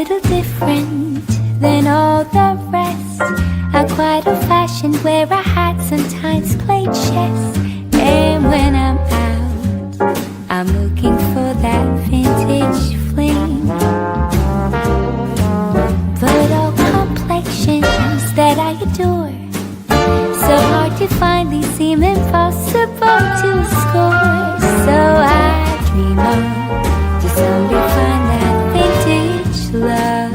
little different than all the rest. I'm quite old-fashioned, wear a hat, sometimes play chess. And when I'm out, I'm looking for that vintage fling. But all complexions that I adore, so hard to find, these seem impossible to score. So I dream of to someday find that vintage love.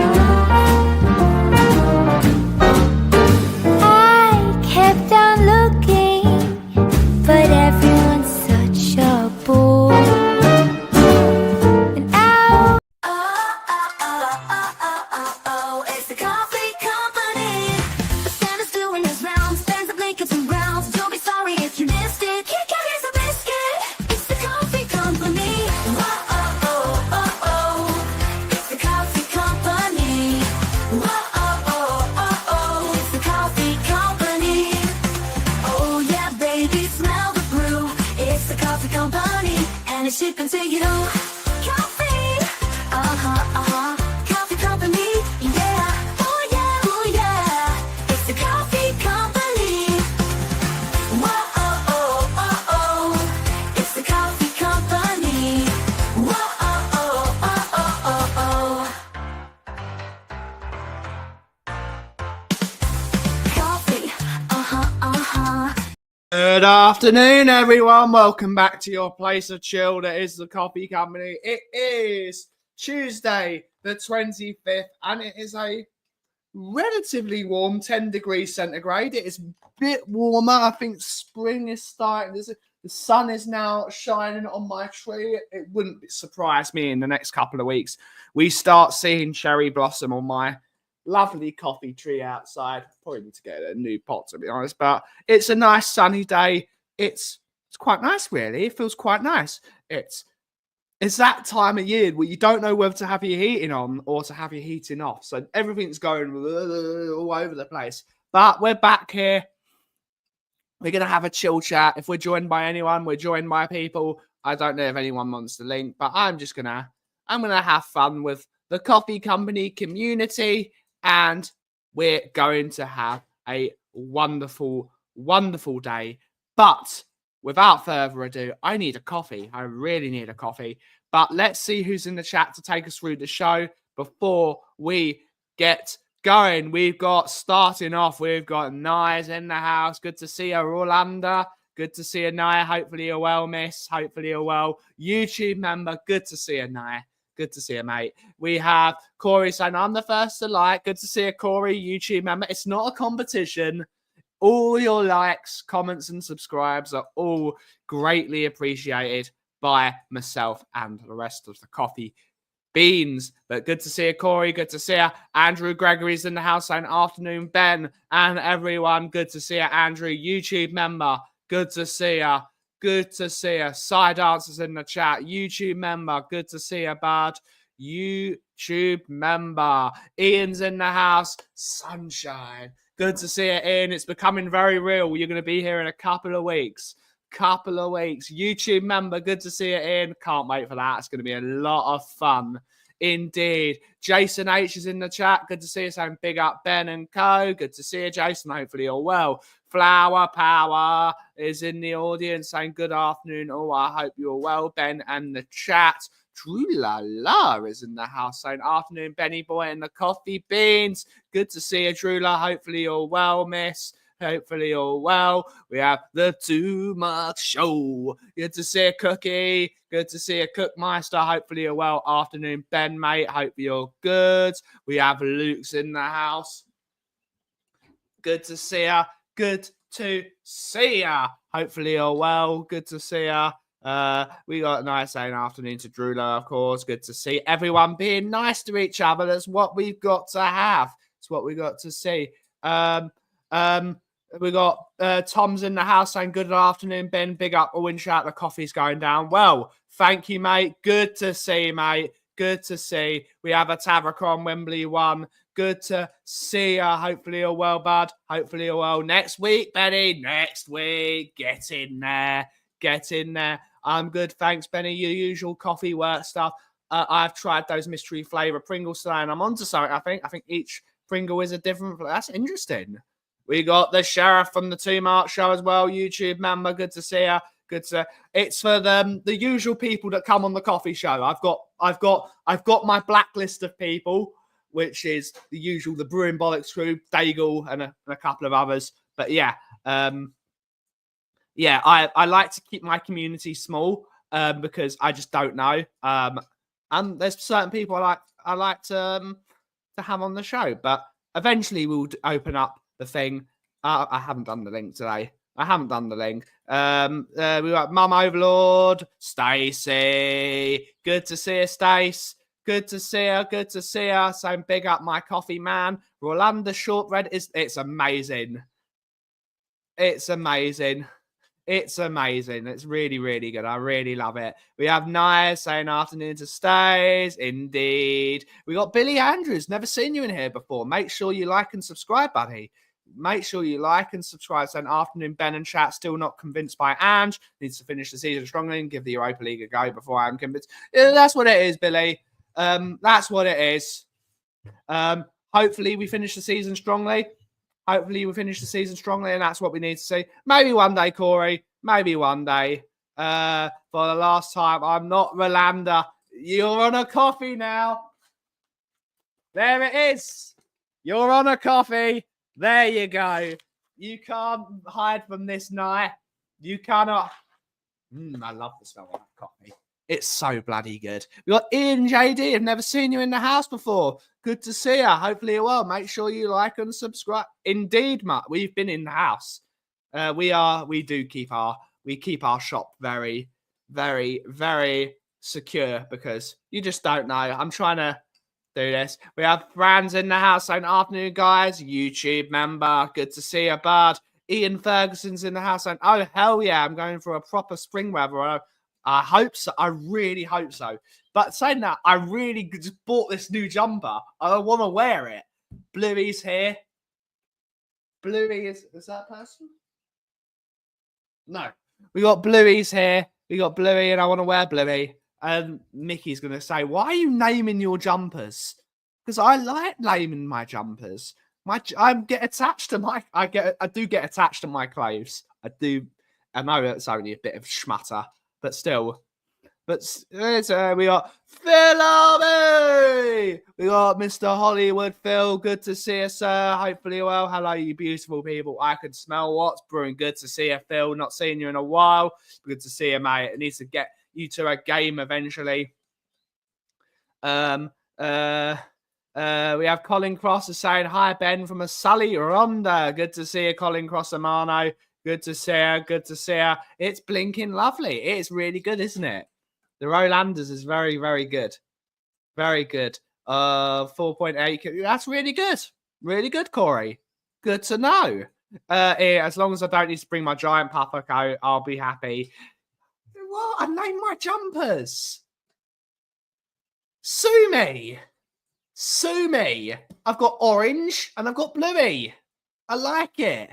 I kept on looking, but everyone's such a bore. And now, it's the Kauffie Company. The Santa's doing his rounds, fans of blankets and browns. Don't be sorry if you missed it. Kit Kat is a biscuit. It's the Kauffie Company. It's the Kauffie Company. It's the Kauffie Company. Oh yeah, baby, smell the brew. It's the Kauffie Company, and it's shipping to you. Coffee, Kauffie Company, yeah. Oh yeah, it's the Kauffie Company. It's the Kauffie Company. Coffee, Good afternoon, everyone. Welcome back to your place of chill. That is the Kauffie Company. It is Tuesday, the 25th, and it is a relatively warm 10 degrees centigrade. It is a bit warmer. I think spring is starting. The sun is now shining on my tree. It wouldn't surprise me in the next couple of weeks we start seeing cherry blossom on my lovely coffee tree outside. Probably need to get a new pot, to be honest, but it's a nice sunny day. It's quite nice, really. It feels quite nice. It's that time of year where you don't know whether to have your heating on or to have your heating off. So everything's going all over the place. But we're back here. We're going to have a chill chat. If we're joined by anyone, we're joined by people. I don't know if anyone wants to link, but I'm going to have fun with the Kauffie Company community, and we're going to have a wonderful, wonderful day. But without further ado, I need a coffee. I really need a coffee. But let's see who's in the chat to take us through the show before we get going. We've got Nia's in the house. Good to see her, Rolanda. Good to see you, Nia. Hopefully you're well, miss. Hopefully you're well. YouTube member. Good to see you, Nia. Good to see you, mate. We have Corey saying, I'm the first to like. Good to see you, Corey, YouTube member. It's not a competition. All your likes, comments, and subscribes are all greatly appreciated by myself and the rest of the coffee beans. But good to see you, Corey. Good to see you. Andrew Gregory's in the house saying, afternoon, Ben, and everyone. Good to see you, Andrew, YouTube member. Good to see you. Good to see you. Side answers in the chat. YouTube member. Good to see you, bud. YouTube member. Ian's in the house. Sunshine. Good to see you, Ian. It's becoming very real. You're going to be here in a couple of weeks. YouTube member. Good to see you, Ian. Can't wait for that. It's going to be a lot of fun. Indeed. Jason H is in the chat. Good to see you, saying big up Ben and Co. Good to see you, Jason. Hopefully you're well. Flower Power is in the audience saying good afternoon. Oh, I hope you're well, Ben. And the chat. Drew La La is in the house saying afternoon, Benny boy and the coffee beans. Good to see you, Drew La. Hopefully you're well, miss. Hopefully you're well. We have the Too Much Show. Good to see you, Cookie. Good to see you, Cookmeister. Hopefully you're well. Afternoon, Ben, mate. Hope you're good. We have Luke's in the house. Good to see ya. Good to see ya. Hopefully you're well. Good to see ya. We got a nice afternoon to Drula, of course. Good to see everyone being nice to each other. That's what we've got to have. It's what we got to see. We got Tom's in the house saying good afternoon, Ben. Big up, all in chat. The coffee's going down. Well, thank you, mate. Good to see, mate. Good to see. We have a Tavracon Wembley 1. Good to see you. Hopefully you're well, bud. Hopefully you're well. Next week, Benny. Next week. Get in there. Get in there. I'm good. Thanks, Benny. Your usual coffee work stuff. I've tried those mystery flavor Pringles today, and I'm onto something. I think each Pringle is a different. That's interesting. We got the Sheriff from the Two Mark Show as well. YouTube member, good to see her. It's for the usual people that come on the coffee show. I've got my blacklist of people, which is the usual, the Brewing Bollocks crew, Daigle, and a couple of others. But yeah, I like to keep my community small because I just don't know. And there's certain people I like to have on the show, but eventually we'll open up the thing. I haven't done the link today. I haven't done the link. We got Mum Overlord, Stacey. Good to see her, Stace. Good to see her. Good to see her. So big up my coffee man. Rolanda Shortbread it's amazing. It's amazing. It's amazing. It's really, really good. I really love it. We have Nia saying afternoon to Stays. Indeed. We got Billy Andrews. Never seen you in here before. Make sure you like and subscribe, buddy. Make sure you like and subscribe. Saying afternoon, Ben and chat. Still not convinced by Ange. Needs to finish the season strongly and give the Europa League a go before I'm convinced. Yeah, that's what it is, Billy. That's what it is. Hopefully we finish the season strongly. Hopefully we finish the season strongly, and that's what we need to see. Maybe one day, Corey. Maybe one day. For the last time, I'm not Rolanda. You're on a coffee now. There it is. You're on a coffee. There you go. You can't hide from this night. You cannot. I love the smell of that coffee. It's so bloody good. We got Ian JD. I've never seen you in the house before. Good to see you. Hopefully you will. Make sure you like and subscribe. Indeed, Matt. We've been in the house. We keep our shop very, very, very secure because you just don't know. I'm trying to do this. We have Franz in the house saying afternoon, guys. YouTube member. Good to see you, bud. Ian Ferguson's in the house saying, oh, hell yeah, I'm going for a proper spring weather. I hope so. I really hope so. But saying that, I really just bought this new jumper. I want to wear it. Bluey's here. Bluey is that a person? No. We got Bluey's here. We got Bluey, and I want to wear Bluey. And Mickey's going to say, why are you naming your jumpers? Because I like naming my jumpers. I do get attached to my clothes. I do. I know it's only a bit of schmutter. But still, we got Phil Arby. We got Mr. Hollywood Phil. Good to see you, sir. Hopefully well. Hello, you beautiful people. I can smell what's brewing. Good to see you, Phil. Not seen you in a while. Good to see you, mate. It needs to get you to a game eventually. We have Colin Cross saying, hi, Ben, from a Sully Ronda. Good to see you, Colin Cross Amano. Good to see her. Good to see her. It's blinking lovely. It's really good, isn't it? The Rolanders is very, very good. Very good. 4.8. That's really good. Really good, Corey. Good to know. As long as I don't need to bring my giant puffer coat, I'll be happy. What? I named my jumpers. Sue me. Sue me. I've got orange and I've got bluey. I like it.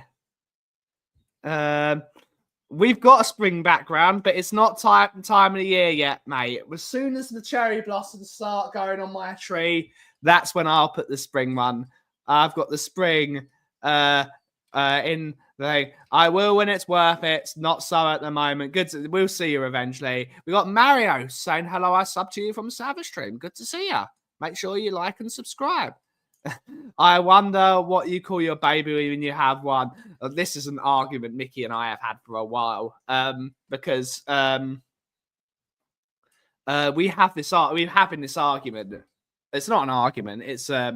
We've got a spring background, but it's not time of the year yet, mate. As soon as the cherry blossoms start going on my tree, that's when I'll put the spring one. I've got the spring in the. I will when it's worth it. It's not so at the moment. We'll see you eventually. We got Mario saying hello. I sub to you from Savage Stream. Good to see you. Make sure you like and subscribe. I wonder what you call your baby when you have one. This is an argument Mickey and I have had for a while because we have this. We're having this argument. It's not an argument. It's not.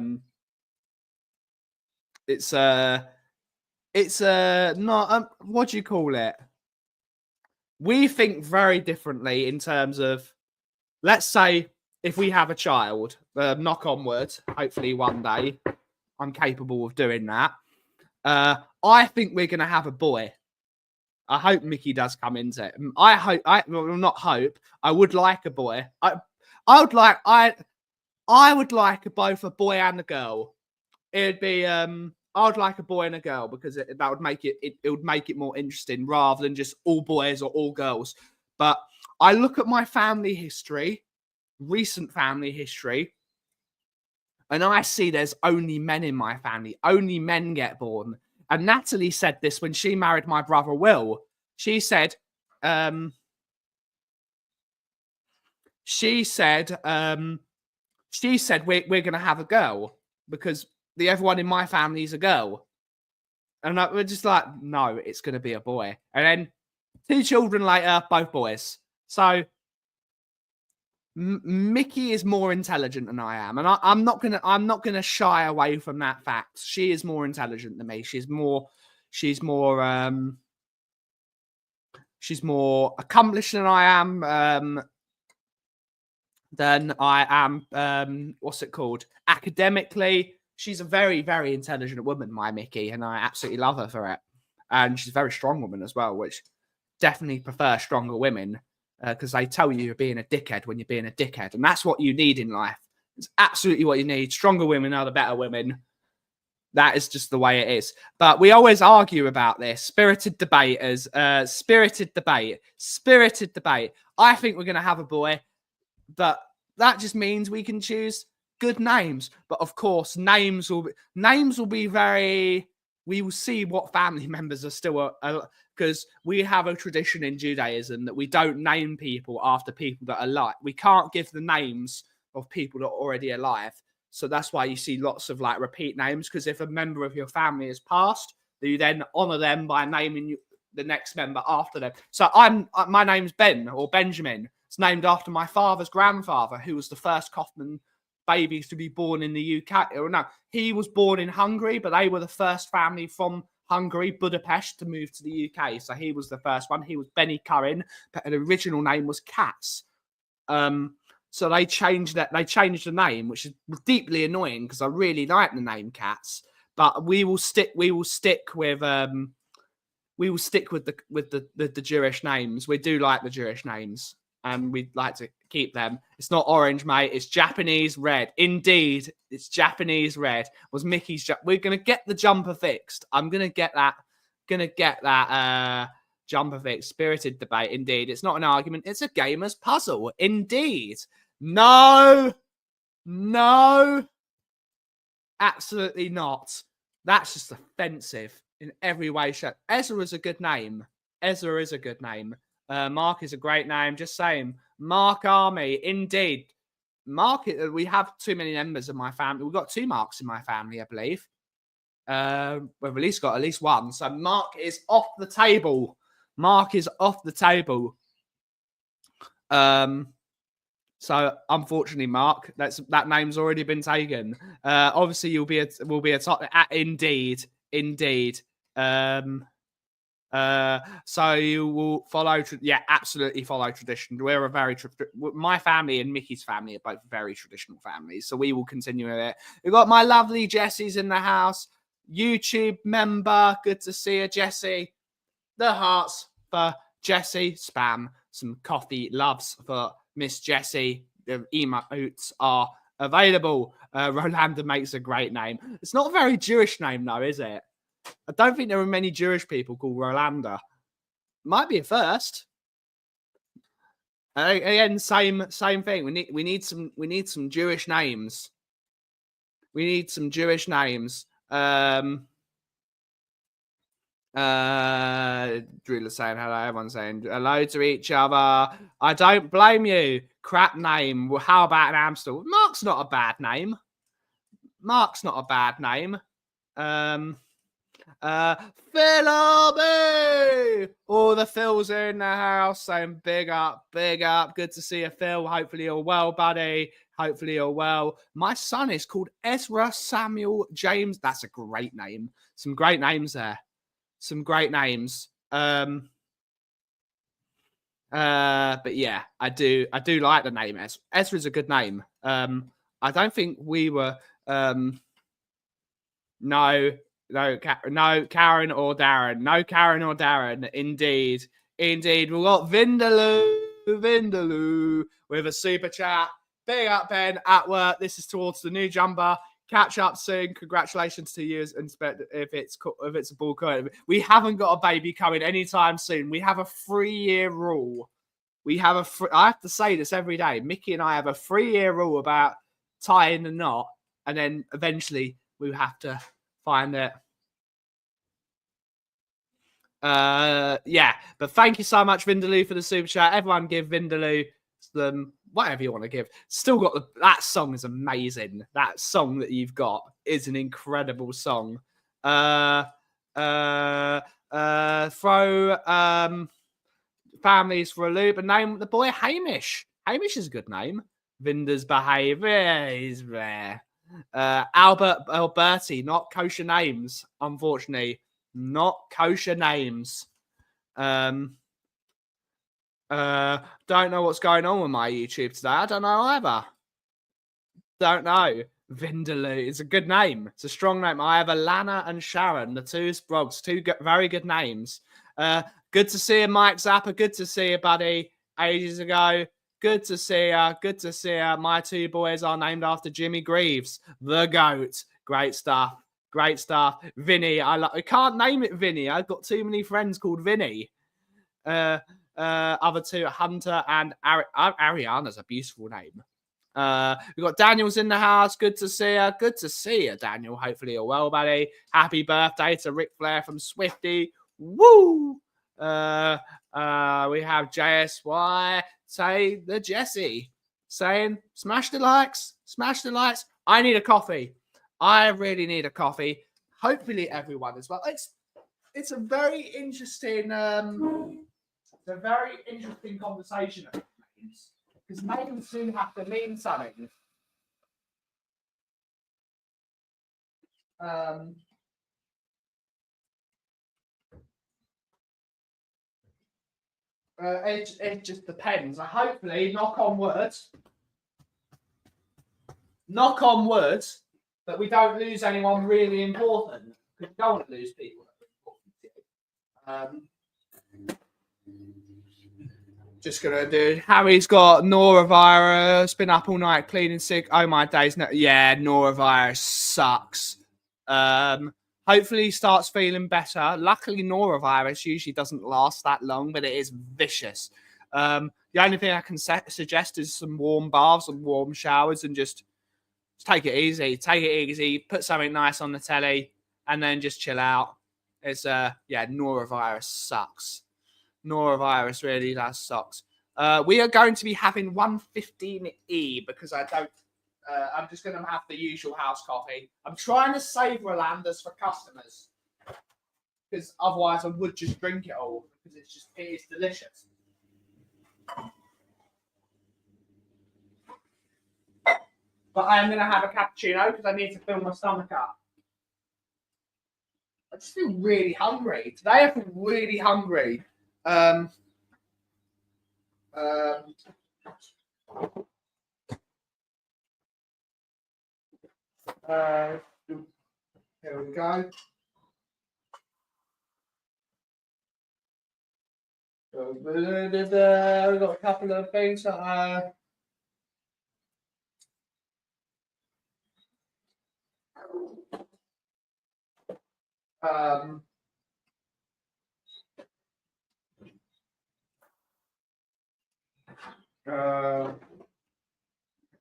What do you call it? We think very differently in terms of, let's say, if we have a child, knock on wood, hopefully one day I'm capable of doing that. I think we're going to have a boy. I hope Mickey does come into it. I not hope. I would like a boy. I would like both a boy and a girl. It'd be I would like a boy and a girl because that would make it would make it more interesting rather than just all boys or all girls. But I look at my family history. recent family history, and I see there's only men in my family. Only men get born. And Natalie said this when she married my brother Will. She said, um, we're going to have a girl because everyone in my family is a girl. And we're just like, no, it's going to be a boy. And then 2 children later, both boys. So Mickey is more intelligent than I am, and I'm not gonna shy away from that fact. She is more intelligent than me. She's more accomplished than I am. What's it called? Academically, she's a very, very intelligent woman, my Mickey, and I absolutely love her for it. And she's a very strong woman as well, which definitely prefer stronger women because they tell you you're being a dickhead when you're being a dickhead. And that's what you need in life. It's absolutely what you need. Stronger women are the better women. That is just the way it is. But we always argue about this. Spirited debaters, spirited debate. I think we're going to have a boy, but that just means we can choose good names. But of course, names will be very... We will see what family members are still... because we have a tradition in Judaism that we don't name people after people that are alive. We can't give the names of people that are already alive. So that's why you see lots of like repeat names, because if a member of your family has passed, you then honor them by naming the next member after them. So my name's Ben or Benjamin. It's named after my father's grandfather, who was the first Kaufman babies to be born in the UK. Or no, he was born in Hungary, but they were the first family from Hungary, Budapest, to move to the UK. So he was the first one. He was Benny Curran, but the original name was Katz. So they changed that. They changed the name, which is deeply annoying because I really like the name Katz. But we will stick with the Jewish names. We do like the Jewish names, and we'd like to keep them. It's not orange, mate. It's Japanese red. Indeed, it's Japanese red. Was Mickey's? We're gonna get the jumper fixed. I'm gonna get that. Jumper fixed. Spirited debate. Indeed, it's not an argument. It's a gamer's puzzle. Indeed. No, absolutely not. That's just offensive in every way. Ezra is a good name. Mark is a great name. Just saying. Mark Army. Indeed. Mark, we have too many members of my family. We've got 2 Marks in my family, I believe. We've at least got one. So Mark is off the table. So unfortunately, Mark, that name's already been taken. Obviously, will be a top. Indeed. So you will follow. Absolutely follow tradition. We're a very my family and Mickey's family are both very traditional families, so we will continue with it. We've got my lovely Jessie's in the house, YouTube member. Good to see you, Jessie. The hearts for Jessie. Spam some coffee loves for Miss Jessie. The emotes are available. Rolanda makes a great name. It's not a very Jewish name, though, is it? I don't think there are many Jewish people called Rolanda. Might be a first. Again, same thing. We need some Jewish names. Drill is saying hello. Everyone's saying hello to each other. I don't blame you. Crap name. Well, how about an Amstel? Mark's not a bad name. Philby! All the Phils are in the house saying big up. Good to see you, Phil. Hopefully you're well, buddy. My son is called Ezra Samuel James. That's a great name. Some great names there. But yeah, I do like the name Ezra. Ezra's a good name. I don't think we were no Karen or Darren. No Karen or Darren. Indeed. We've got Vindaloo with a super chat. Big up, Ben, at work. This is towards the new jumper. Catch up soon. Congratulations to you. If it's a ball cut. We haven't got a baby coming anytime soon. We have a 3-year rule. we have I have to say this every day. Mickey and I have a 3-year rule about tying the knot, and then eventually we have to find it. Yeah, but thank you so much, Vindaloo, for the super chat. Everyone give Vindaloo some whatever you want to give. Still got that song is amazing. That song that you've got is an incredible song. Throw families for a loop and name the boy Hamish. Hamish is a good name. Vinder's behaviour is rare. Alberti, not kosher names, unfortunately. Not kosher names. Don't know what's going on with my YouTube today. I don't know either. Don't know. Vindaloo is a good name. It's a strong name. I have Alana and Sharon, the two Sprogs, very good names. Good to see you, Mike Zappa. Good to see you, buddy. Ages ago. Good to see you. Good to see you. My two boys are named after Jimmy Greaves, the GOAT. Great stuff. Great stuff. Vinny. I can't name it Vinny. I've got too many friends called Vinny. Other two, Hunter and Ariana's a beautiful name. We've got Daniel's in the house. Good to see you. Good to see you, Daniel. Hopefully you're well, buddy. Happy birthday to Ric Flair from Swifty. Woo! We have JSY say the Jesse saying smash the likes, smash the likes. I need a coffee. I really need a coffee. Hopefully everyone as well. It's a very interesting conversation because names soon have to mean something. It just depends. Hopefully, knock on wood, that we don't lose anyone really important. Because we don't want to lose people that are important to you. Just gonna do. Harry's got norovirus. Been up all night cleaning sick. Oh my days! No, yeah, norovirus sucks. Hopefully he starts feeling better. Luckily, norovirus usually doesn't last that long, but it is vicious. The only thing I can suggest is some warm baths and warm showers, and just take it easy. Take it easy. Put something nice on the telly, and then just chill out. It's norovirus sucks. Norovirus really does sucks. We are going to be having 115E because I don't. I'm just going to have the usual house coffee. I'm trying to save Rolanda's for customers because otherwise I would just drink it all because it is delicious. But I am going to have a cappuccino because I need to fill my stomach up. I just feel really hungry. Today I feel really hungry. Here we go. We've got a couple of things that are.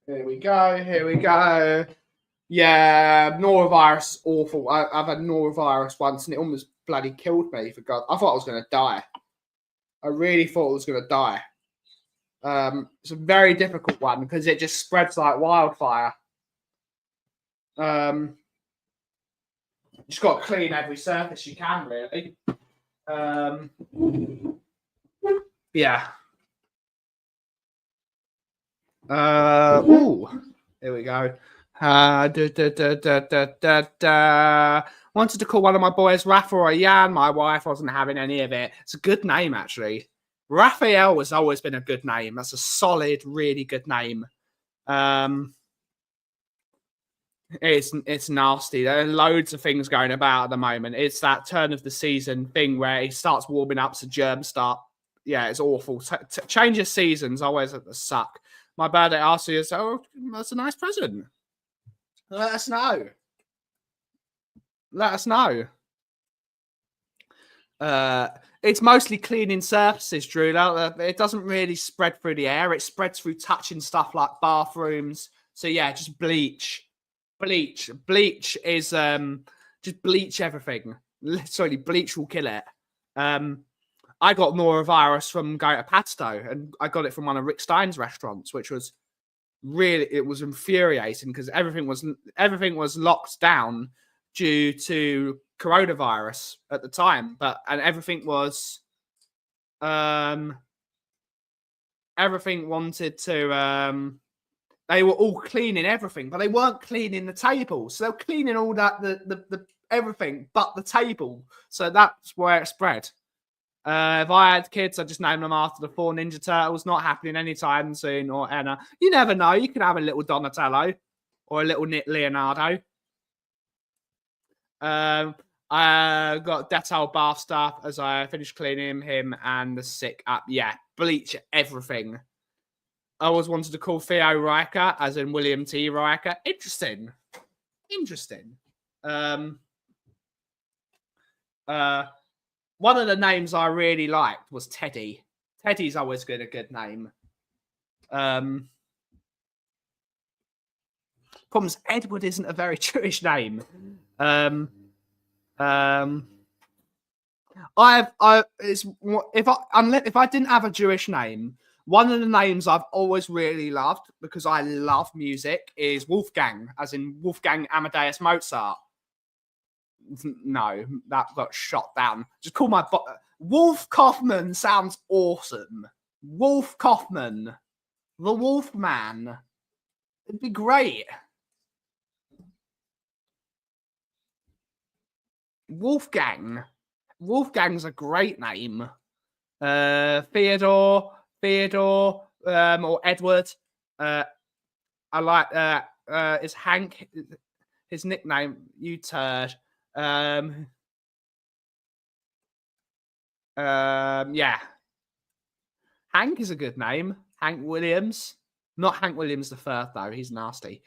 Here we go. Yeah, norovirus is awful. I've had norovirus once and it almost bloody killed me, for God. I thought I was going to die. I really thought I was going to die. It's a very difficult one because it just spreads like wildfire. Just got to clean every surface you can, really. Yeah. Here we go. Wanted to call one of my boys Rafa or Jan. My wife wasn't having any of it. It's a good name, actually. Raphael has always been a good name. That's a solid, really good name. It's nasty. There are loads of things going about at the moment. It's that turn of the season thing where it starts warming up, so germs start. Yeah, it's awful. Change of seasons always suck. My birthday asked you, so that's a nice present. Let us know. Let us know. It's mostly cleaning surfaces, Drew. It doesn't really spread through the air. It spreads through touching stuff like bathrooms. So yeah, just bleach. Bleach is just bleach everything. Literally, bleach will kill it. I got norovirus from going to Padstow, and I got it from one of Rick Stein's restaurants, which was it was infuriating because everything was locked down due to coronavirus at the time, and everything wanted to they were all cleaning everything, but they weren't cleaning the table. So they were cleaning all that the everything but the table. So that's where it spread. If I had kids, I'd just name them after the 4 Ninja Turtles. Not happening anytime soon. Or Anna. You never know. You could have a little Donatello or a little Leonardo. I got Dettol bath stuff as I finished cleaning him and the sick up. Yeah, bleach everything. I always wanted to call Theo Riker, as in William T. Riker. Interesting. One of the names I really liked was Teddy. Teddy's always been a good name. Problems, Edward isn't a very Jewish name. If I didn't have a Jewish name, one of the names I've always really loved because I love music is Wolfgang, as in Wolfgang Amadeus Mozart. No, that got shot down. Just call my Wolf Kaufman sounds awesome. Wolf Kaufman, the Wolfman. It'd be great. Wolfgang's a great name. Theodore, or Edward. I like is Hank his nickname, you turd. Yeah. Hank is a good name. Hank Williams. Not Hank Williams the third, though. He's nasty.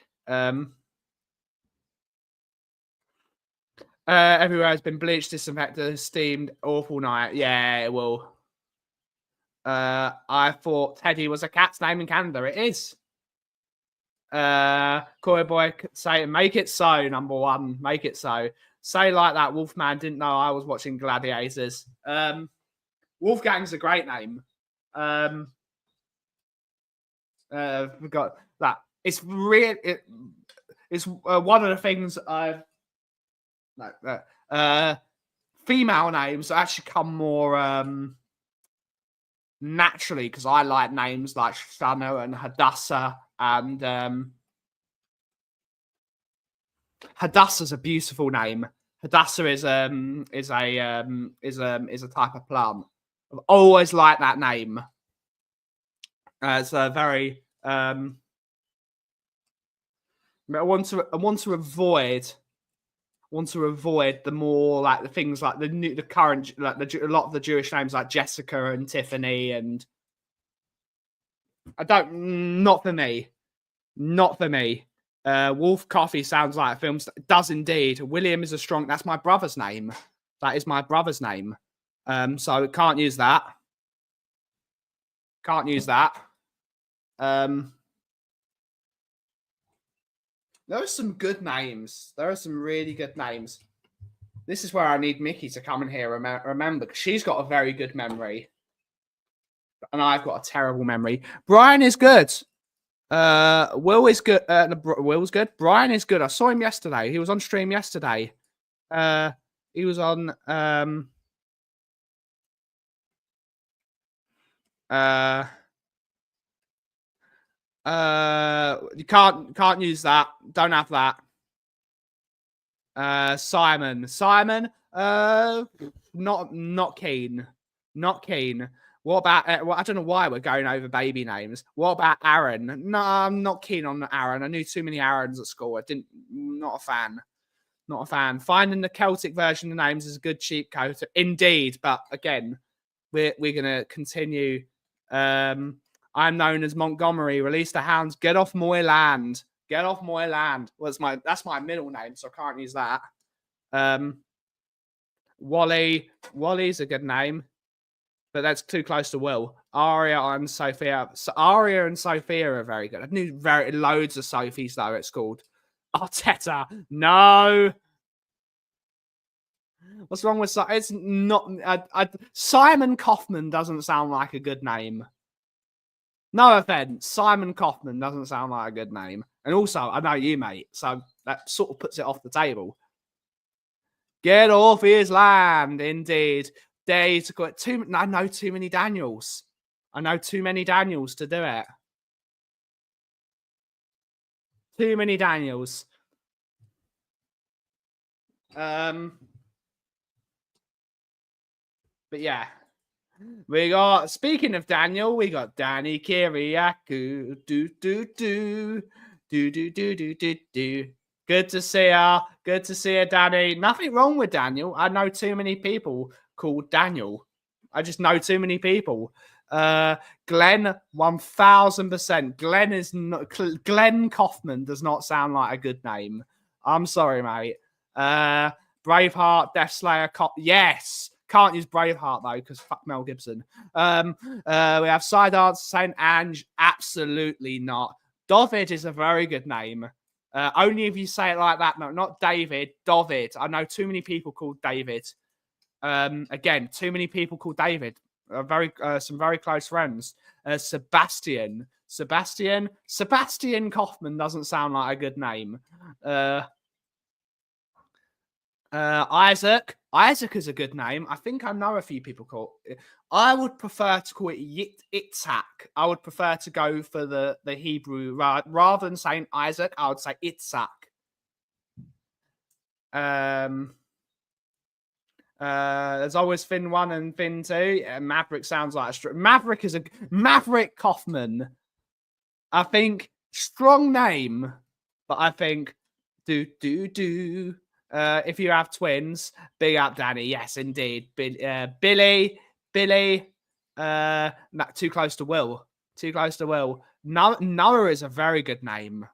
Everywhere has been bleached, disinfected, steamed. Awful night. Yeah, it will. I thought Teddy was a cat's name in Canada. It is. Corey Boy say, make it so, number one. Make it so. Say like that, Wolfman didn't know I was watching Gladiators. Wolfgang's a great name. Forgot that. It's real. It's one of the things I've. Female names actually come more naturally because I like names like Shana and Hadassah, and Hadassah's a beautiful name. Hadassah is a type of plant. I've always liked that name. It's a very I want to avoid the more like the things like the current like a lot of the Jewish names like Jessica and Tiffany, and not for me. Wolf Coffee sounds like a film. It does indeed. William is that's my brother's name. That is my brother's name. So can't use that. There are some good names. There are some really good names. This is where I need Mickey to come in here. Remember, because she's got a very good memory, and I've got a terrible memory. Brian is good. Will is good. Will's good. Brian is good. I saw him yesterday. He was on stream yesterday. He was on. You can't use that. Don't have that. Simon. Not keen. What about? I don't know why we're going over baby names. What about Aaron? No, I'm not keen on Aaron. I knew too many Aarons at school. Not a fan. Finding the Celtic version of names is a good cheat code, indeed. But again, we're gonna continue. I'm known as Montgomery. Release the hounds. Get off Moyland. Well, that's my middle name, so I can't use that. Wally's a good name. but that's too close to Will. Aria and Sophia. So Aria and Sophia are very good. I knew loads of Sophies though at school. Arteta, no. What's wrong with it's not? Simon Kaufman doesn't sound like a good name. No offense, Simon Kaufman doesn't sound like a good name. And also, I know you, mate, so that sort of puts it off the table. Get off his land, indeed. Days got I know too many Daniels. I know too many Daniels to do it. Too many Daniels. But yeah. We got, speaking of Daniel, we got Danny Kiriakou. Do. Good to see her. Good to see her, Danny. Nothing wrong with Daniel. I know too many people called Daniel. I just know too many people. Glenn, 1000%. Glenn is not. Glenn Kaufman does not sound like a good name. I'm sorry, mate. Braveheart, Death Slayer. Yes. Can't use Braveheart though, because fuck Mel Gibson. We have Sidance, Saint Ange. Absolutely not. David is a very good name. Only if you say it like that. No, not David. David. I know too many people called David. Again, too many people called David. Some very close friends. Sebastian Kaufman doesn't sound like a good name. Isaac is a good name. I think I know a few people call it. I would prefer to call it Itzhak. I would prefer to go for the Hebrew rather than saying Isaac. I would say Itzhak. There's always Finn 1 and Finn 2. Maverick sounds like Maverick is a Maverick Kaufman. I think strong name, but I think do. If you have twins, big up Danny. Yes, indeed. Billy. Not too close to Will. Noah is a very good name.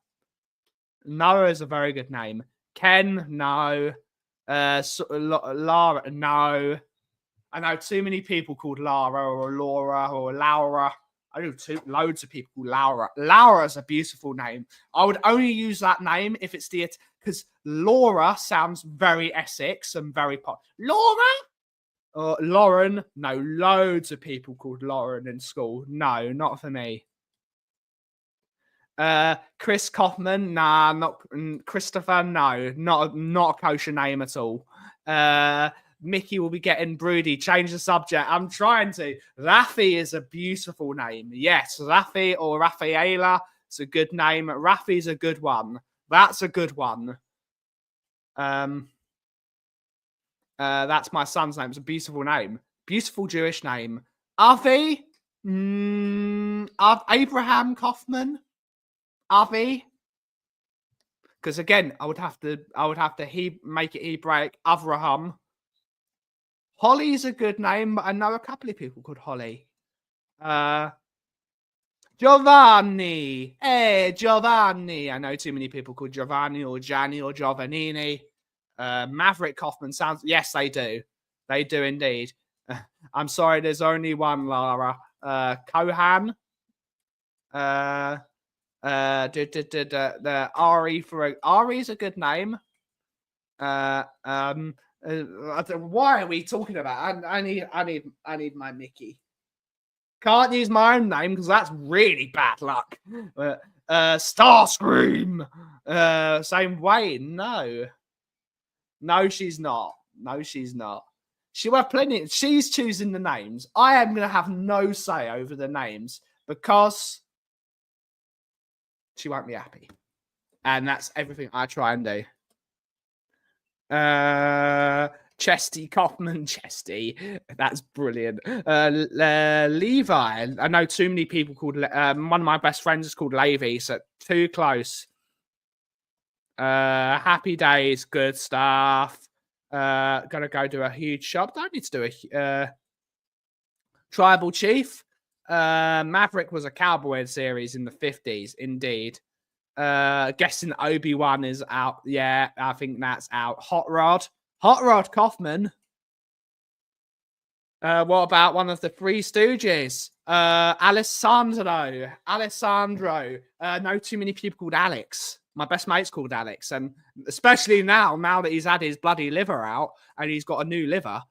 Ken, no. Lara, no. I know too many people called Lara or Laura or Laura. I know loads of people called Laura. Laura is a beautiful name. I would only use that name if it's because Laura sounds very Essex and very pop. Laura? Or Lauren? No, loads of people called Lauren in school. No, not for me. Chris Kaufman? Nah, not Christopher. No, not a kosher name at all. Mickey will be getting broody. Change the subject. I'm trying to. Rafi is a beautiful name. Yes, Rafi or Rafaela. It's a good name. Rafi's a good one. That's a good one. That's my son's name. It's a beautiful name. Beautiful Jewish name. Avi? Abraham Kaufman? Avi? Because again, I would have to make it Hebraic. Avraham. Holly's a good name, but I know a couple of people called Holly. Giovanni. Hey, Giovanni. I know too many people called Giovanni or Gianni or Giovannini. Maverick Kaufman sounds... Yes, they do. They do indeed. I'm sorry, there's only one, Lara. Kohan. The Ari for Ari is a good name. Why are we talking about? I need my Mickey. Can't use my own name because that's really bad luck. Starscream. Same way. No, she's not. She'll have plenty. She's choosing the names. I am going to have no say over the names because she won't be happy. And that's everything I try and do. Chesty Kaufman, that's brilliant. Levi, I know too many people called. One of my best friends is called Levi, so too close. Happy Days, good stuff. Gonna go do a huge shop. Don't need to do a Tribal Chief. Maverick was a cowboy series in the 50s, indeed. Guessing Obi-Wan is out. Yeah, I think that's out. Hot Rod Kaufman. What about one of the Three Stooges? Alessandro. Know too many people called Alex. My best mate's called Alex, and especially now that he's had his bloody liver out and he's got a new liver.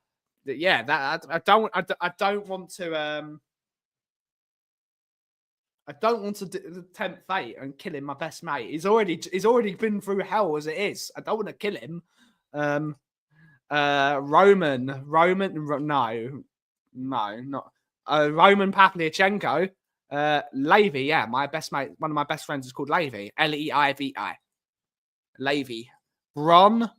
Yeah, that I don't want to. I don't want to tempt fate and killing my best mate. He's already been through hell as it is. I don't want to kill him. Roman, no, not Roman Pavlyuchenko. Levy, yeah, my best mate, one of my best friends is called Levy. Leivi. Levy. Bron.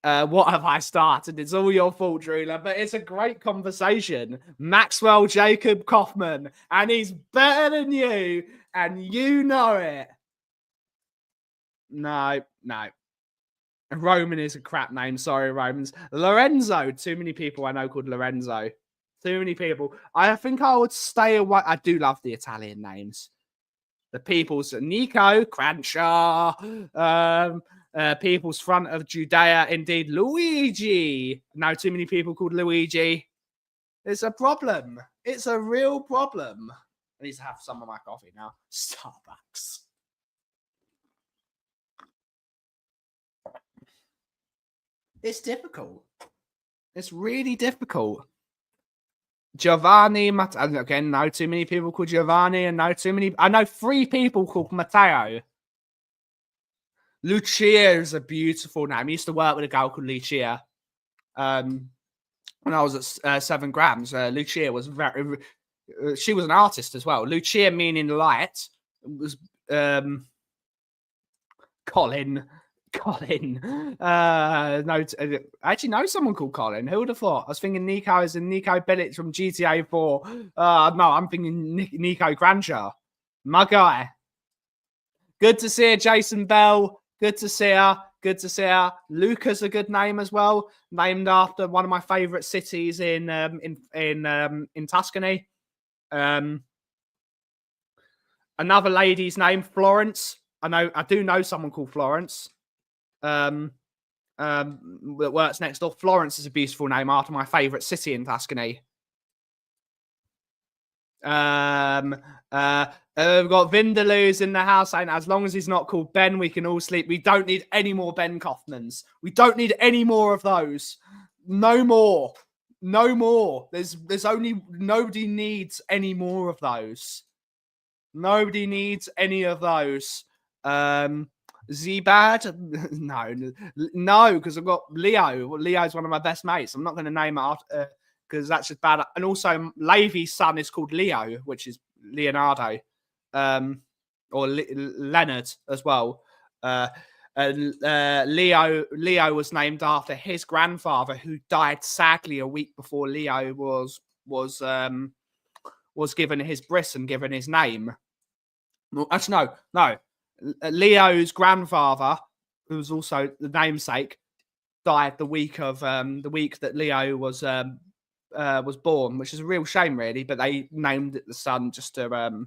What have I started? It's all your fault, Drula, but it's a great conversation. Maxwell Jacob Kaufman, and he's better than you, and you know it. No. Roman is a crap name. Sorry, Romans. Lorenzo. Too many people I know called Lorenzo. Too many people. I think I would stay away. I do love the Italian names. The people's Nico, Cranshaw, people's front of Judea, indeed Luigi. Now too many people called Luigi. It's a problem. It's a real problem. I need to have some of my coffee now. Starbucks. It's difficult. It's really difficult. Giovanni, again, no too many people called Giovanni, and I know 3 people called Matteo. Lucia is a beautiful name. I used to work with a girl called Lucia. When I was at 7 grams, Lucia was she was an artist as well. Lucia meaning light was Colin. No, I actually know someone called Colin. Who would have thought? I was thinking Nico is in Nico Bellic from GTA 4. No, I'm thinking Nico Cranshaw. My guy. Good to see her, Jason Bell. Good to see her. Luca's a good name as well. Named after one of my favourite cities in Tuscany. Another lady's name, Florence. I do know someone called Florence. That works next door. Florence is a beautiful name after my favourite city in Tuscany. We've got Vindaloo's in the house, and as long as he's not called Ben, we can all sleep. We don't need any more Ben Kaufmans. We don't need any more of those. No more. There's only nobody needs any more of those. Nobody needs any of those. Z-Bad? No, because I've got Leo. Leo's one of my best mates. I'm not going to name it after because that's just bad. And also, Levy's son is called Leo, which is Leonardo, or Leonard as well. Leo was named after his grandfather, who died sadly a week before Leo was given his bris and given his name. Actually, no. Leo's grandfather, who was also the namesake, died the week that Leo was born, which is a real shame, really. But they named it the son just to.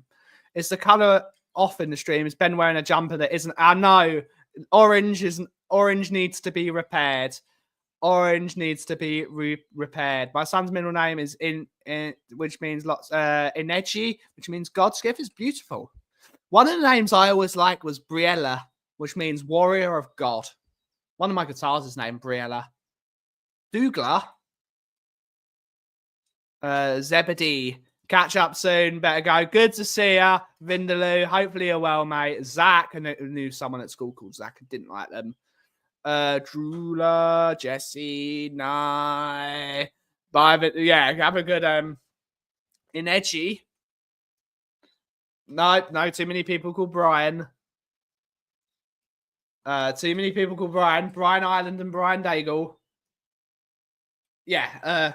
It's the colour off in the stream. Is Ben wearing a jumper that isn't? I know. Orange needs to be repaired. Orange needs to be repaired. My son's middle name is in which means Inechi, which means God's gift. Is beautiful. One of the names I always liked was Briella, which means warrior of God. One of my guitars is named Briella. Douglas. Zebedee. Catch up soon. Better go. Good to see ya. Vindaloo. Hopefully you're well, mate. Zach. I knew someone at school called Zach. I didn't like them. Drula. Jesse. Nye. Yeah, have a good Inechi. No, too many people called Brian. Too many people called Brian. Brian Island and Brian Daigle. Yeah,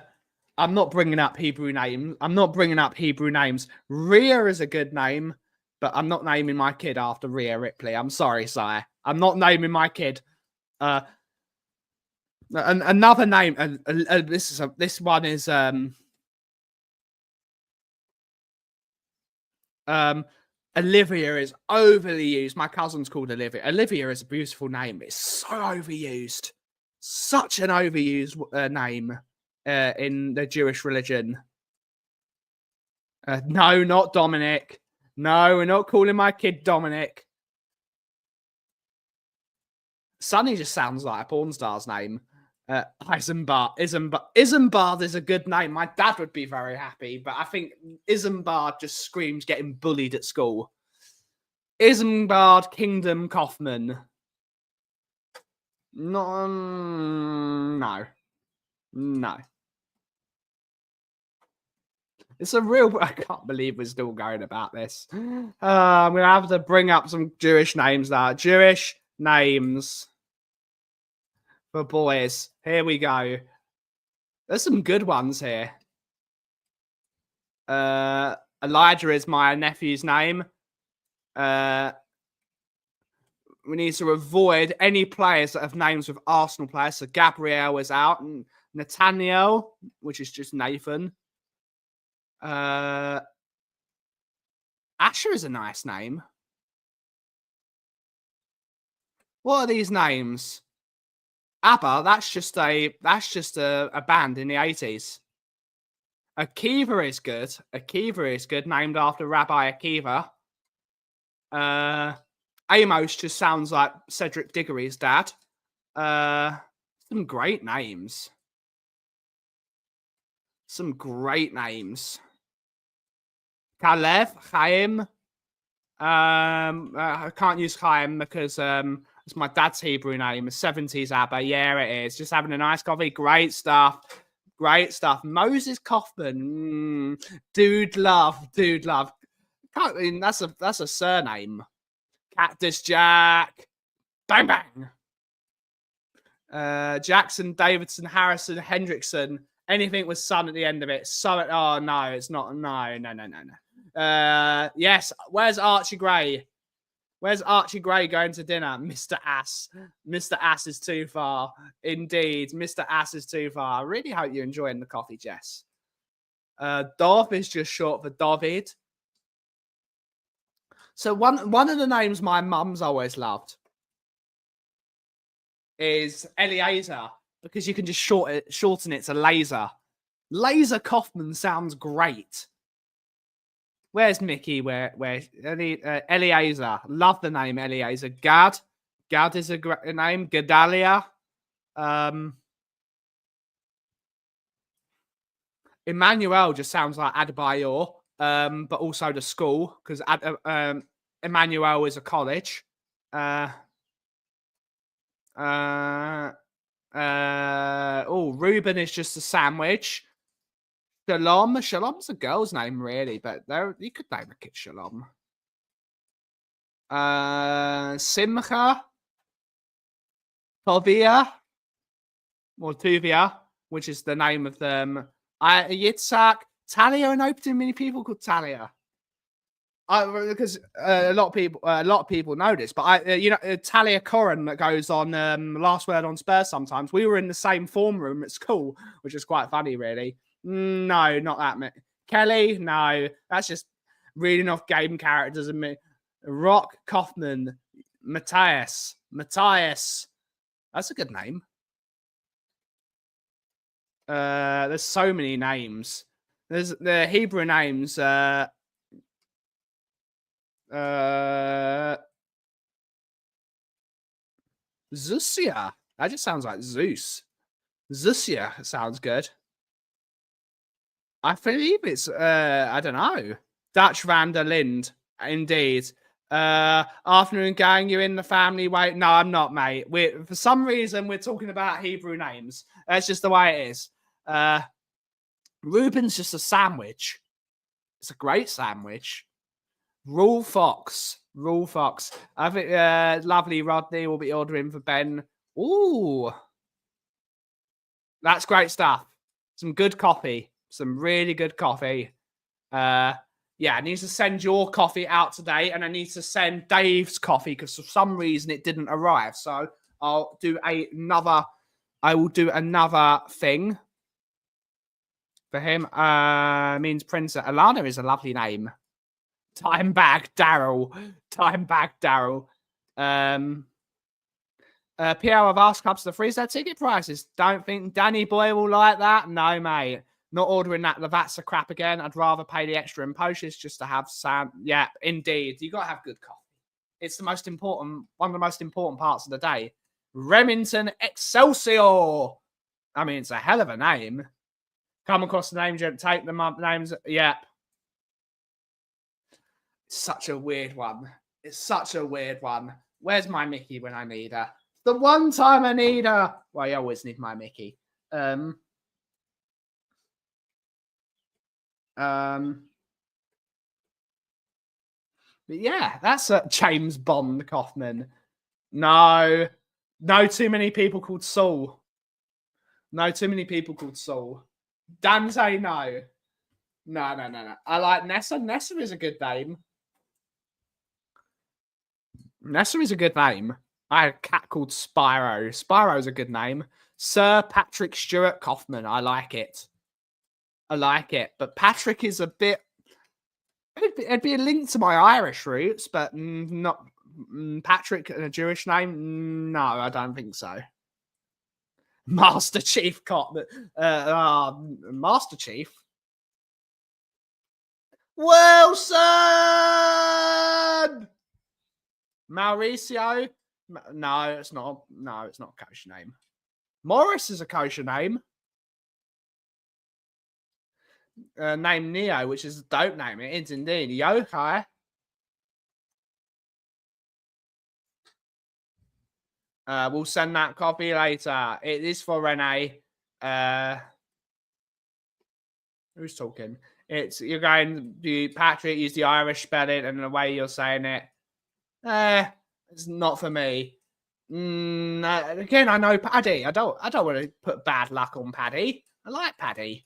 I'm not bringing up Hebrew names. Rhea is a good name, but I'm not naming my kid after Rhea Ripley. I'm sorry, sire. I'm not naming my kid. Another name. This one is Olivia is overly used. My cousin's called Olivia. Olivia is a beautiful name. It's so overused. Such an overused name. in the Jewish religion. No, not Dominic. No, we're not calling my kid Dominic. Sonny just sounds like a porn star's name. Isambard. Isambard is a good name. My dad would be very happy, but I think Isambard just screams getting bullied at school. Isambard Kingdom Kaufman. No. It's a real... I can't believe we're still going about this. I'm going to have to bring up some Jewish names now. Jewish names for boys. Here we go. There's some good ones here. Elijah is my nephew's name. We need to avoid any players that have names with Arsenal players. So Gabriel is out. And Nathaniel, which is just Nathan. Asher is a nice name. What are these names? ABBA, that's just a band in the 80s. Akiva is good. Akiva is good, named after Rabbi Akiva. Amos just sounds like Cedric Diggory's dad. Some great names. Some great names. Kalev, Chaim. I can't use Chaim because it's my dad's Hebrew name. 70s ABBA. Yeah, it is. Just having a nice coffee. Great stuff. Great stuff. Moses Kaufman. Dude love. I mean, that's a surname. Cactus Jack. Bang bang. Jackson, Davidson, Harrison, Hendrickson. Anything with son at the end of it. So, oh no, it's not. No. Yes. Where's Archie Gray? Where's Archie Gray going to dinner? Mr. Ass. Mr. Ass is too far. Indeed, Mr. Ass is too far. I really hope you're enjoying the coffee, Jess. Dov is just short for David. So one of the names my mum's always loved is Eliezer, because you can just shorten it to Laser. Laser Kaufman sounds great. Where's Mickey? Where Eliezer. Love the name Eliezer. Gad is a great name. Gedalia. Emmanuel just sounds like Adebayor, but also the school, because Emmanuel is a college. Ruben is just a sandwich. Shalom's a girl's name, really, but you could name a kid Shalom. Simcha, Tuvia, which is the name of them. Yitzhak, Talia, and opening many people called Talia. Because a lot of people know this, but Talia Corrin that goes on Last Word on Spurs sometimes. We were in the same form room at school, which is quite funny, really. No, not that many. Kelly, no, that's just reading off game characters and me. Rock Kaufman, Matthias, that's a good name. There's so many names. There's the Hebrew names. Zusia. That just sounds like Zeus. Zusia sounds good. I believe it's I don't know. Dutch van der Lind. Indeed. Afternoon gang, you in the family? Wait, no, I'm not, mate. For some reason we're talking about Hebrew names. That's just the way it is. Ruben's just a sandwich. It's a great sandwich. Rule Fox. I think lovely Rodney will be ordering for Ben. Ooh. That's great stuff. Some good coffee. Some really good coffee. I need to send your coffee out today, and I need to send Dave's coffee because for some reason it didn't arrive. So I will do another thing for him. Means Prince Alana is a lovely name. Time back Daryl. PL have asked clubs to freeze their ticket prices. Don't think Danny Boy will like that. No, mate. Not ordering that. The VATs are crap again. I'd rather pay the extra in postage just to have some. Yeah, indeed. You got to have good coffee. It's the most important, one of the most important parts of the day. Remington Excelsior. I mean, it's a hell of a name. Come across the names, take them up. Names. Yep. It's such a weird one. It's such a weird one. Where's my Mickey when I need her? The one time I need her. Well, I always need my Mickey. But yeah, that's James Bond Kaufman. No too many people called Saul. No too many people called Saul. Dante, no. No. I like Nessa. Nessa is a good name. Nessa is a good name. I had a cat called Spyro. Spyro's a good name. Sir Patrick Stewart Kaufman. I like it. But Patrick is a bit... It'd be a link to my Irish roots, but not... Patrick, a Jewish name? No, I don't think so. Master Chief Kaufman. Master Chief? Wilson! Mauricio? No, it's not. No, it's not a kosher name. Morris is a kosher name. Name Neo, which is a dope name. It is indeed. Yokai. We'll send that copy later. It is for Renee. Who's talking? You're going to Patrick, use the Irish spelling and the way you're saying it. It's not for me. Again, I know Paddy. I don't want to put bad luck on Paddy. I like Paddy.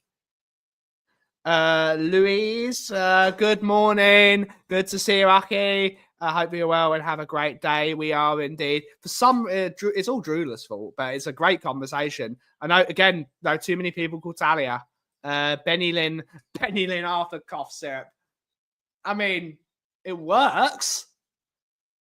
Louise, good morning. Good to see you, Aki. I hope you're well and have a great day. We are indeed. For some, it's all Drewler's fault, but it's a great conversation. I know, again, no too many people call Talia. Benny Lynn after cough syrup. I mean, it works.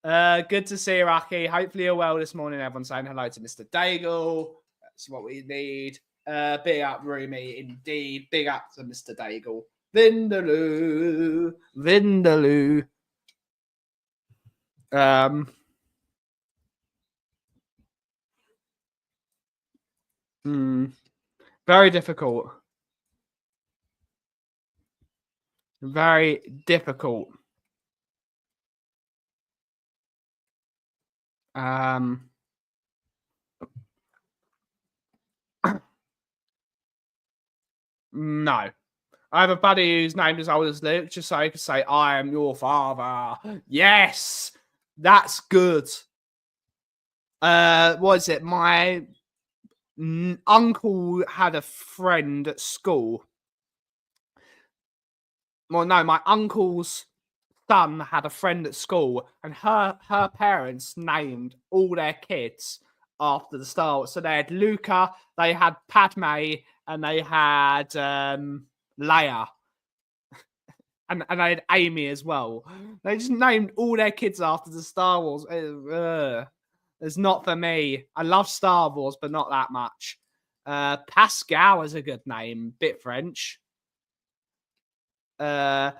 Good to see you, Aki. Hopefully you're well this morning. Everyone's saying hello to Mr. Daigle. That's what we need. Big up, Roomy, indeed. Big up to Mr. Daigle. Vindaloo. Very difficult. Very difficult. No. I have a buddy whose name is old as Luke, just so I can say, I am your father. Yes! That's good. What is it? My uncle had a friend at school. Well, no, my uncle's son had a friend at school, and her parents named all their kids after the Star Wars. So they had Luca, they had Padme, and they had Leia. And they had Amy as well. They just named all their kids after the Star Wars. It's not for me. I love Star Wars, but not that much. Pascal is a good name. Bit French. My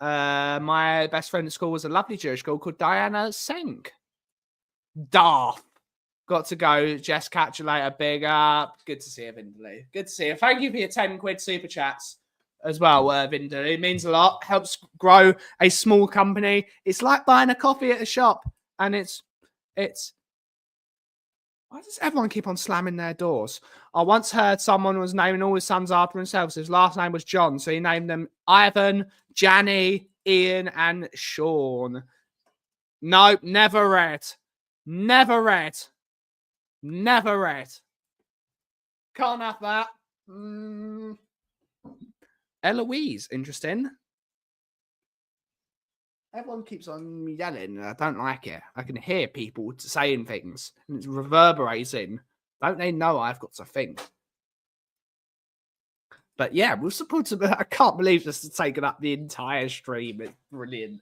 best friend at school was a lovely Jewish girl called Diana Senk. Darth. Got to go. Jess, catch you later. Big up. Good to see you, Vindaloo. Good to see you. Thank you for your 10 quid super chats as well, Vindaloo. It means a lot. Helps grow a small company. It's like buying a coffee at a shop. And it's why does everyone keep on slamming their doors? I once heard someone was naming all his sons after himself. So his last name was John. So he named them Ivan, Janny, Ian, and Sean. No, never read. Never read. Never read. Can't have that. Eloise, interesting. Everyone keeps on yelling. I don't like it. I can hear people saying things, and it's reverberating. Don't they know I've got to think? But yeah, we're supposed to. I can't believe this has taken up the entire stream. It's brilliant.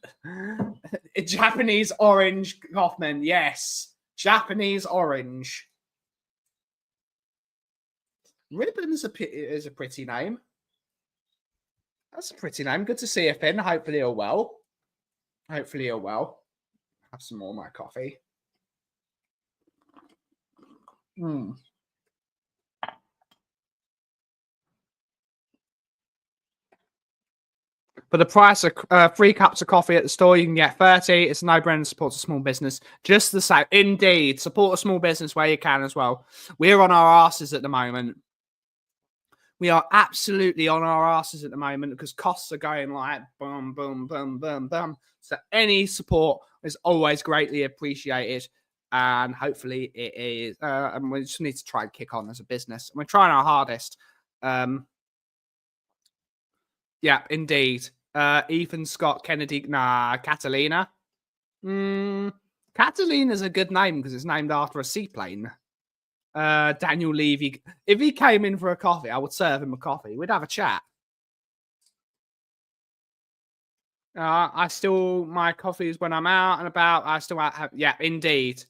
A Japanese orange Kaufman, yes. Japanese orange. Ribbon's is a pretty name. That's a pretty name. Good to see you, Finn. Hopefully you're well. Hopefully you're well. Have some more of my coffee. For the price of 3 cups of coffee at the store, you can get 30. It's a no-brainer, supports a small business. Just the same. Indeed. Support a small business where you can as well. We're on our asses at the moment. We are absolutely on our asses at the moment because costs are going like boom, boom, boom, boom, boom. So any support is always greatly appreciated. And hopefully it is. And we just need to try and kick on as a business. We're trying our hardest. Yeah, indeed. Ethan Scott Kennedy. Nah, Catalina. Catalina's a good name because it's named after a seaplane. Daniel Levy. If he came in for a coffee, I would serve him a coffee. We'd have a chat. My coffees when I'm out and about. I still have, yeah, indeed.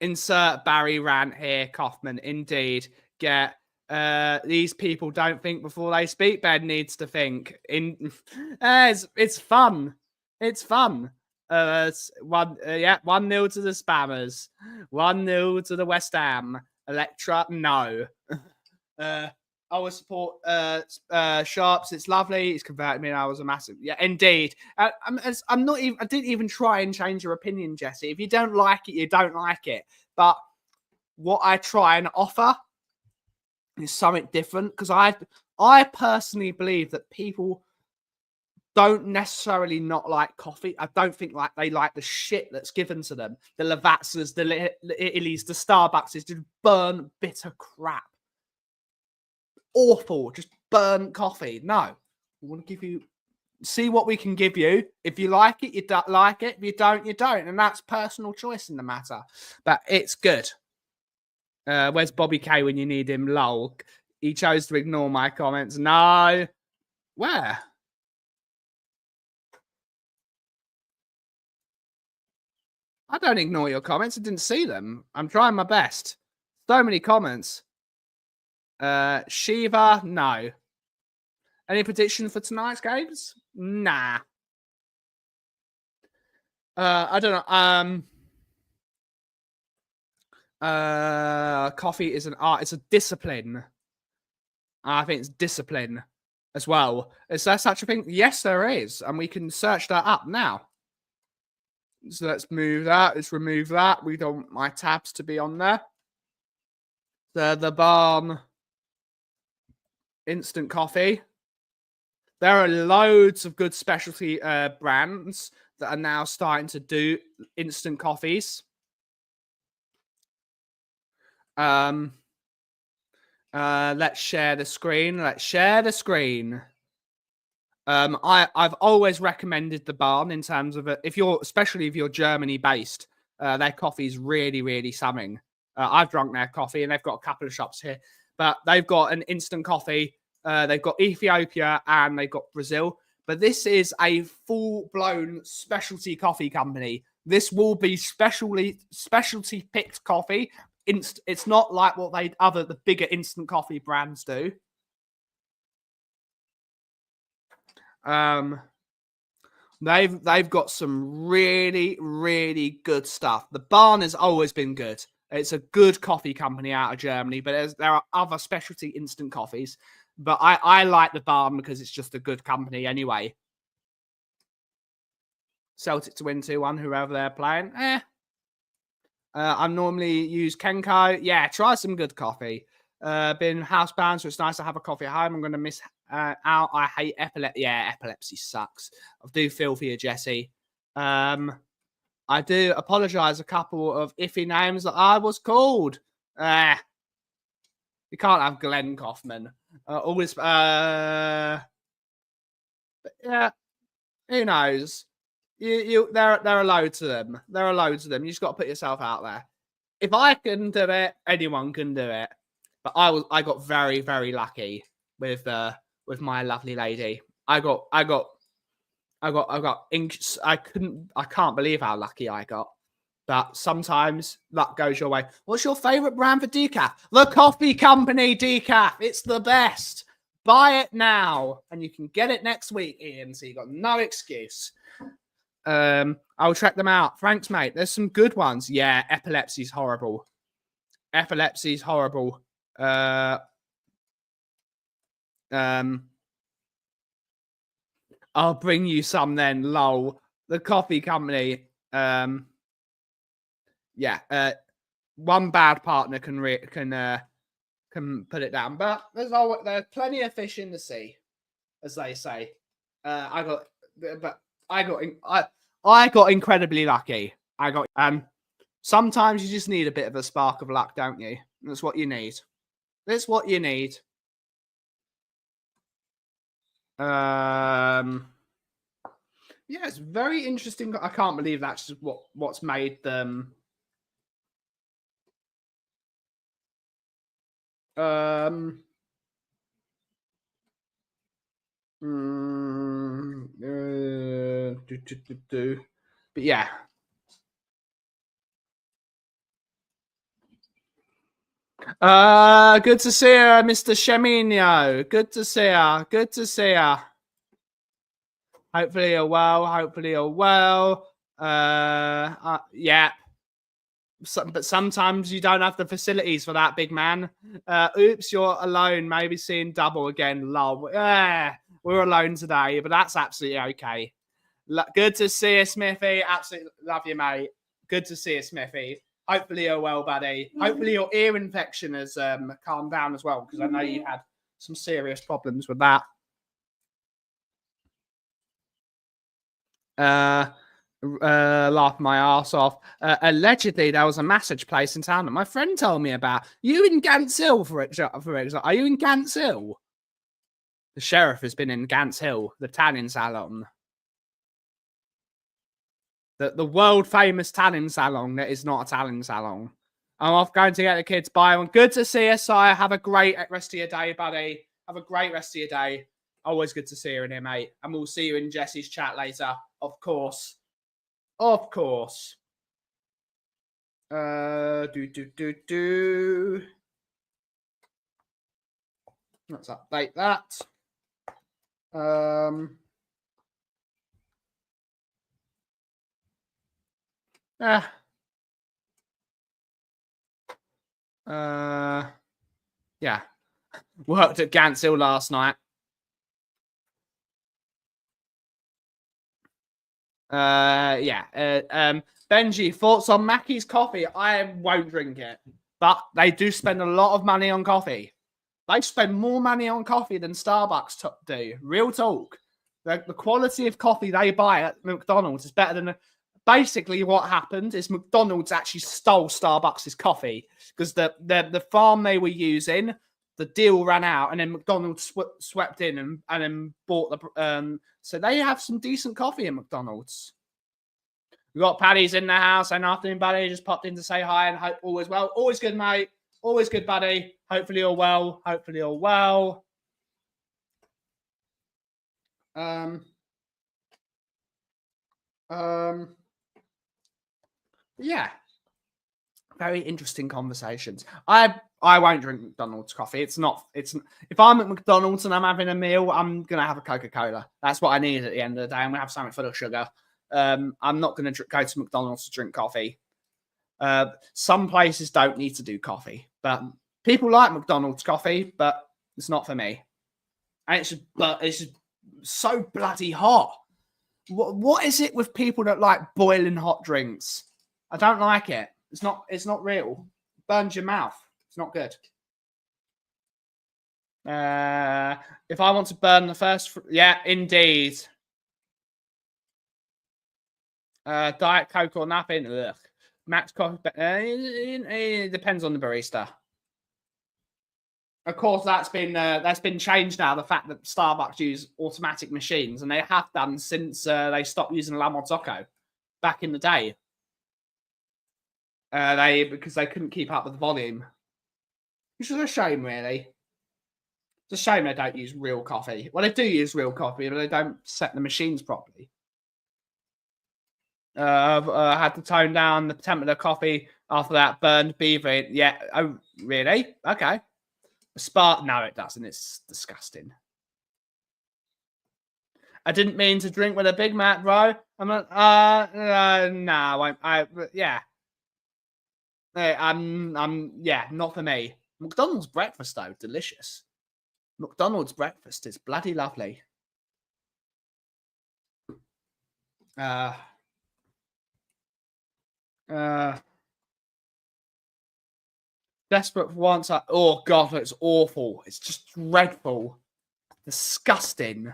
Insert Barry rant here, Kaufman. Indeed. Get these people don't think before they speak. Ben needs to think. It's fun. It's fun. 1-0 to the Spammers. 1-0 to the West Ham. Electra, no. I would support Sharps. It's lovely. He's converted me, and I was a massive. Yeah, indeed. I'm not even. I didn't even try and change your opinion, Jesse. If you don't like it, you don't like it. But what I try and offer is something different because I personally believe that people don't necessarily not like coffee. I don't think like they like the shit that's given to them. The Lavazzas, the Italy's, the Starbucks is just burnt bitter crap. Awful, just burnt coffee. No, we want to give you, see what we can give you. If you like it, you don't like it. If you don't, you don't. And that's personal choice in the matter. But it's good. Where's Bobby K when you need him? Lol. He chose to ignore my comments. No. Where? I don't ignore your comments. I didn't see them. I'm trying my best. So many comments. Shiva, no. Any prediction for tonight's games? Nah. I don't know. Coffee is an art. It's a discipline. I think it's discipline as well. Is there such a thing? Yes, there is. And we can search that up now. So let's move that. Let's remove that. We don't want my tabs to be on there. The Barn instant coffee. There are loads of good specialty brands that are now starting to do instant coffees. Let's share the screen. Let's share the screen. I've always recommended the Barn in terms of especially if you're Germany based, their coffee is really, really something. I've drunk their coffee and they've got a couple of shops here, but they've got an instant coffee. They've got Ethiopia and they've got Brazil, but this is a full-blown specialty coffee company. This will be specialty picked coffee. It's not like what the bigger instant coffee brands do. They've got some really, really good stuff. The Barn has always been good. It's a good coffee company out of Germany, but there are other specialty instant coffees. But I like the Barn because it's just a good company anyway. Celtic to win 2-1, whoever they're playing. I normally use Kenko. Yeah, try some good coffee. Been housebound, so it's nice to have a coffee at home. I'm going to miss out. I hate epilepsy. Yeah, epilepsy sucks. I do feel for you, Jesse. I do apologise a couple of iffy names that I was called. You can't have Glenn Kaufman. Always. But yeah, who knows? There are loads of them. There are loads of them. You just got to put yourself out there. If I can do it, anyone can do it. But I got very, very lucky with my lovely lady. I got I got ink. I can't believe how lucky I got. But sometimes luck goes your way. What's your favorite brand for decaf? The Kauffie Company decaf. It's the best. Buy it now, and you can get it next week, Ian. So you got no excuse. I'll check them out. Thanks, mate. There's some good ones. Yeah, epilepsy's horrible. Epilepsy's horrible. I'll bring you some then. Lol. The Kauffie Company. Yeah. One bad partner can put it down, but there's plenty of fish in the sea, as they say. I got incredibly lucky. Sometimes you just need a bit of a spark of luck, don't you? That's what you need. That's what you need. Yeah, it's very interesting. I can't believe that's just what's made them. But yeah. Good to see you, Mr. Shemino. Good to see you. Good to see you. Hopefully you're well. Hopefully you're well. Yeah. But sometimes you don't have the facilities for that, big man. Oops, you're alone. Maybe seeing double again. Lol. Yeah, we're alone today, but that's absolutely okay. Good to see you, Smithy. Absolutely love you, mate. Good to see you, Smithy. Hopefully you're well, buddy. Hopefully your ear infection has calmed down as well, because I know you had some serious problems with that. Laugh my ass off. Allegedly, there was a massage place in town that my friend told me about. You in Gants Hill, for example? Are you in Gants Hill? The sheriff has been in Gants Hill, the tanning salon. The world famous tanning salon that is not a tanning salon. I'm off going to get the kids by one. Good to see you, Sire. Have a great rest of your day, buddy. Have a great rest of your day. Always good to see you in here, mate. And we'll see you in Jesse's chat later, of course. Of course. Let's update that. Yeah. Worked at Gants Hill last night. Benji, thoughts on Mackey's coffee? I won't drink it, but they do spend a lot of money on coffee. They spend more money on coffee than Starbucks do. Real talk. The quality of coffee they buy at McDonald's is better than. Basically, what happened is McDonald's actually stole Starbucks' coffee because the farm they were using, the deal ran out, and then McDonald's swept in and then bought the. So they have some decent coffee at McDonald's. We got Paddy's in the house. And afternoon, buddy. Just popped in to say hi and hope all is well. Always good, mate. Always good, buddy. Hopefully you're well. Hopefully you're well. Yeah. Very interesting conversations. I won't drink McDonald's coffee. It's if I'm at McDonald's and I'm having a meal, I'm gonna have a Coca-Cola. That's what I need at the end of the day. I'm gonna have something full of sugar. I'm not gonna go to McDonald's to drink coffee. Some places don't need to do coffee, but people like McDonald's coffee, but it's not for me. And it's just so bloody hot. What is it with people that like boiling hot drinks? I don't like it. It's not real. It burns your mouth. It's not good. If I want to burn the first, yeah, indeed. Diet Coke or nothing. Ugh. Max coffee. It depends on the barista. Of course, that's been changed now. The fact that Starbucks use automatic machines, and they have done since they stopped using La Mozzocco back in the day. Because they couldn't keep up with the volume, which is a shame, really. It's a shame they don't use real coffee. Well, they do use real coffee, but they don't set the machines properly. Had to tone down the temp of the coffee after that burned beaver. Yeah. Oh, really? Okay. A spark? No, it doesn't. It's disgusting. I didn't mean to drink with a Big Mac, bro. I'm not. No. Yeah. Yeah, not for me. McDonald's breakfast though, delicious. McDonald's breakfast is bloody lovely. Desperate for once. Oh god, it's awful. It's just dreadful, disgusting.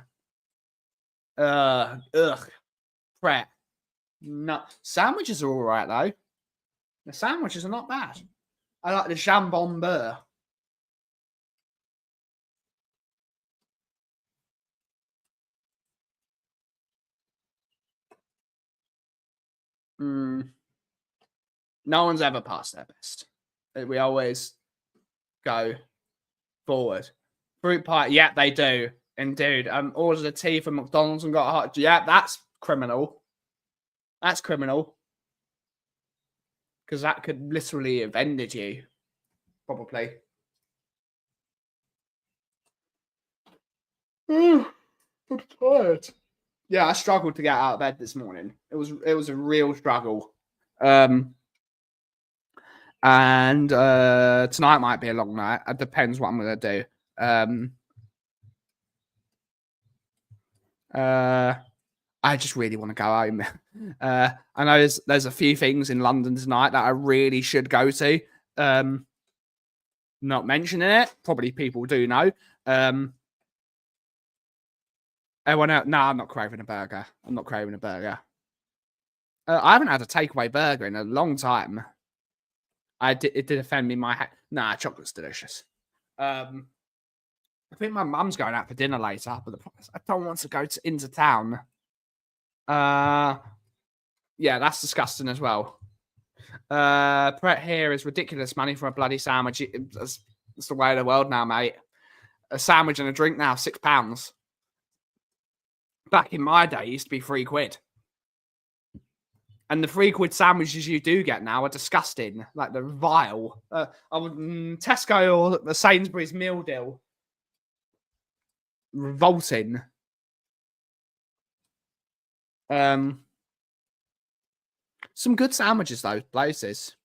Ugh. Pret. No, sandwiches are all right though. The sandwiches are not bad. I like the jambon beurre. No one's ever passed their best. We always go forward. Fruit pie, yeah, they do. Indeed. Ordered a tea from McDonald's and got a hot. Yeah, that's criminal. That's criminal. Because that could literally have ended you. Probably. I'm tired. Yeah, I struggled to get out of bed this morning. It was a real struggle. And tonight might be a long night. It depends what I'm gonna do. I just really want to go home. I know there's a few things in London tonight that I really should go to. Not mentioning it, probably people do know. Everyone else, no, I'm not craving a burger. I'm not craving a burger. I haven't had a takeaway burger in a long time. It did offend me. Nah, chocolate's delicious. I think my mum's going out for dinner later, but the problem is I don't want to go into town. Yeah, that's disgusting as well. Pret here is ridiculous money for a bloody sandwich. It's the way of the world now, mate. A sandwich and a drink now, £6. Back in my day, it used to be £3. And the £3 sandwiches you do get now are disgusting. Like, they're vile. Tesco or the Sainsbury's meal deal. Revolting. Some good sandwiches, though, places.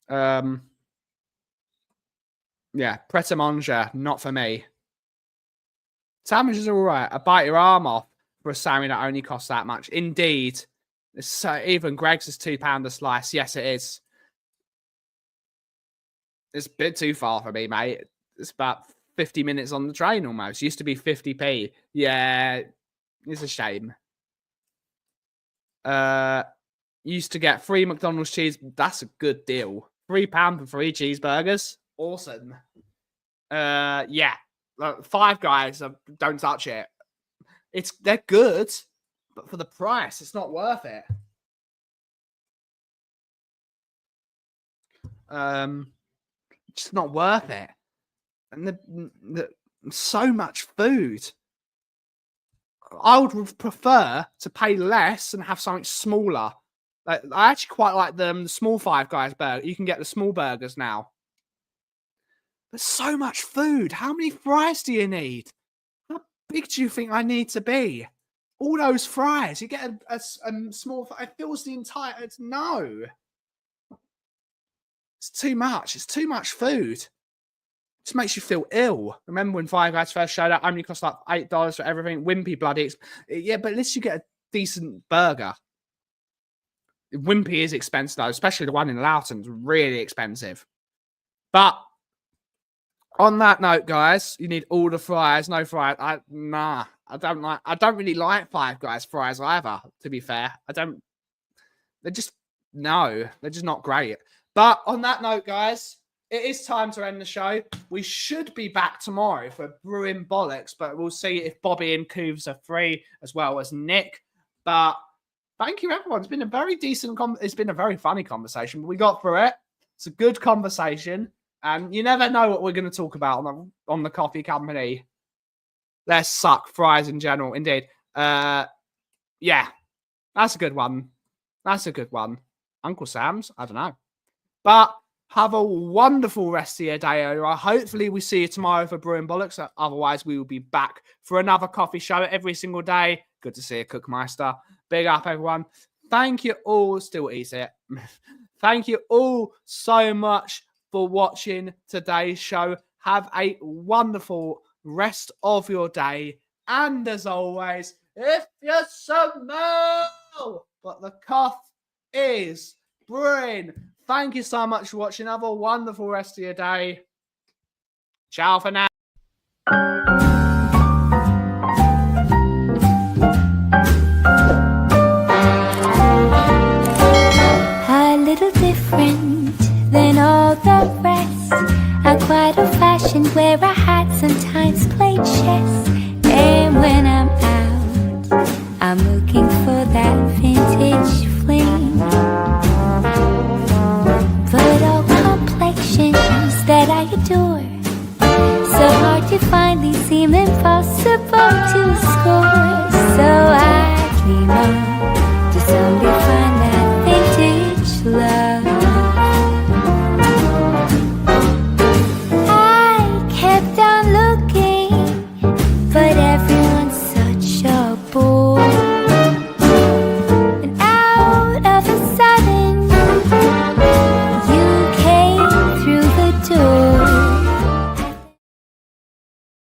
Yeah, Pret a Manger, not for me. Sandwiches are all right. I bite your arm off for a sandwich that only costs that much. Indeed. Even Greg's is £2 a slice. Yes, it is. It's a bit too far for me, mate. It's about 50 minutes on the train almost. Used to be 50p. Yeah, it's a shame. Used to get 3 McDonald's cheese. That's a good deal. £3 for 3 cheeseburgers. Awesome. Yeah. Five Guys, don't touch it. They're good, but for the price, it's not worth it. It's not worth it. And so much food. I would prefer to pay less and have something smaller. Like, I actually quite like the small Five Guys burger. You can get the small burgers now. There's so much food. How many fries do you need? How big do you think I need to be? All those fries. You get a small. It fills the entire. No. It's too much. It's too much food. It just makes you feel ill. Remember when Five Guys first showed up? Only cost like $8 for everything. Wimpy bloody. Yeah, but at least you get a decent burger. Wimpy is expensive though, especially the one in Loughton's really expensive. But on that note, guys, you need all the fries. No fries. I don't really like Five Guys fries either. To be fair, they're just not great. But on that note, guys, it is time to end the show. We should be back tomorrow for Brewing Bollocks, but we'll see if Bobby and Cooves are free as well as Nick. But thank you, everyone. It's been a very decent. It's been a very funny conversation, but we got through it. It's a good conversation. And you never know what we're going to talk about on the Kauffie Company. Let's suck fries in general. Indeed. Yeah. That's a good one. That's a good one. Uncle Sam's? I don't know. But have a wonderful rest of your day, everyone. Hopefully we see you tomorrow for Brewing Bollocks. Otherwise, we will be back for another coffee show every single day. Good to see you, Cookmeister. Big up, everyone. Thank you all. Still eat it. Thank you all so much for watching today's show. Have a wonderful rest of your day. And as always, if you smell what the cough is brewing, thank you so much for watching. Have a wonderful rest of your day. Ciao for now. A little different than all the rest. I'm quite old-fashioned, wear a hat, sometimes play chess. And when I'm out, I'm looking for that vintage fling. But all complexions that I adore, so hard to find, these seem impossible to score. So I dream on to someday